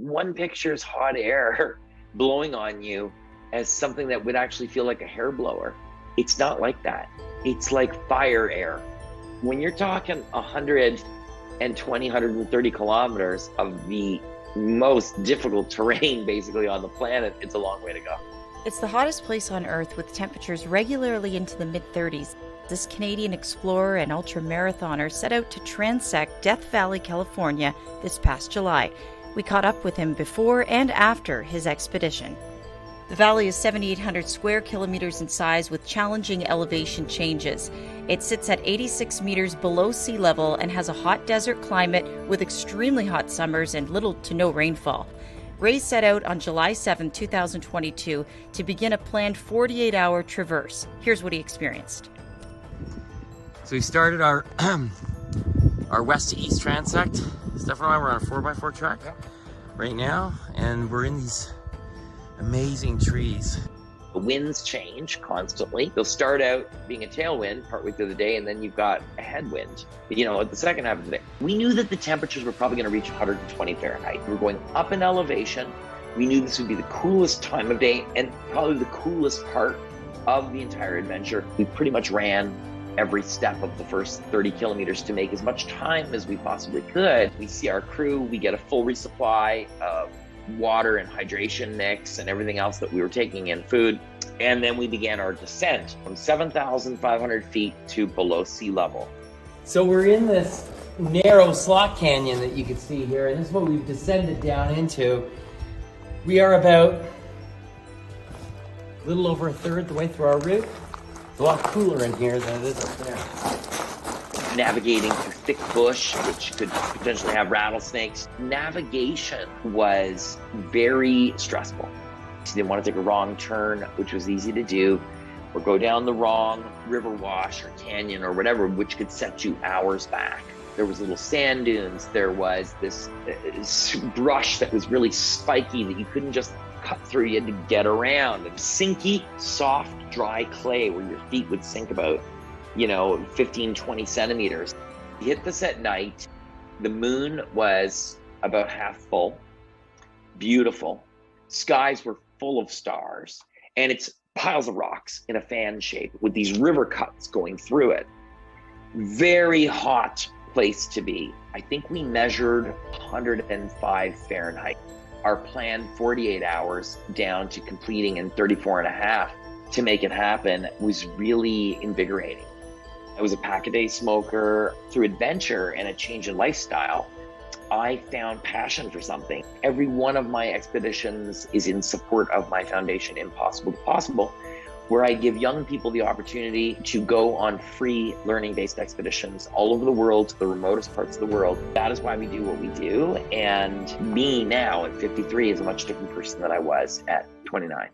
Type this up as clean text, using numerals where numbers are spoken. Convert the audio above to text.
one pictures hot air blowing on you as something that would actually feel like a hair blower. It's not like that. It's like fire air. When you're talking 120, 130 kilometers of the most difficult terrain basically on the planet, it's a long way to go. It's the hottest place on Earth with temperatures regularly into the mid-30s. This Canadian explorer and ultra-marathoner set out to transect Death Valley, California this past July. We caught up with him before and after his expedition. The valley is 7,800 square kilometers in size with challenging elevation changes. It sits at 86 meters below sea level and has a hot desert climate with extremely hot summers and little to no rainfall. Ray set out on July 7, 2022 to begin a planned 48-hour traverse. Here's what he experienced. So we started our west to east transect. Steph and I were on a 4x4 track right now, and we're in these amazing trees. The winds change constantly. They'll start out being a tailwind partway through the day, and then you've got a headwind, at the second half of the day. We knew that the temperatures were probably going to reach 120 Fahrenheit. We were going up in elevation. We knew this would be the coolest time of day and probably the coolest part of the entire adventure. We pretty much ran every step of the first 30 kilometers to make as much time as we possibly could. We see our crew, we get a full resupply of water and hydration mix and everything else that we were taking in, food. And then we began our descent from 7,500 feet to below sea level. So we're in this narrow slot canyon that you can see here, and this is what we've descended down into. We are about a little over a third the way through our route. It's a lot cooler in here than it is up there. Navigating through thick bush, which could potentially have rattlesnakes. Navigation was very stressful. You didn't want to take a wrong turn, which was easy to do, or go down the wrong river wash or canyon or whatever, which could set you hours back. There was little sand dunes. There was this brush that was really spiky that you couldn't just cut through. You had to get around. And sinky, soft, dry clay where your feet would sink about 15, 20 centimeters. We hit this at night. The moon was about half full. Beautiful. Skies were full of stars. And it's piles of rocks in a fan shape with these river cuts going through it. Very hot place to be. I think we measured 105 Fahrenheit. Our planned 48 hours down to completing in 34 and a half to make it happen was really invigorating. I was a pack-a-day smoker. Through adventure and a change in lifestyle, I found passion for something. Every one of my expeditions is in support of my foundation, Impossible to Possible, where I give young people the opportunity to go on free learning-based expeditions all over the world, to the remotest parts of the world. That is why we do what we do. And me now at 53 is a much different person than I was at 29.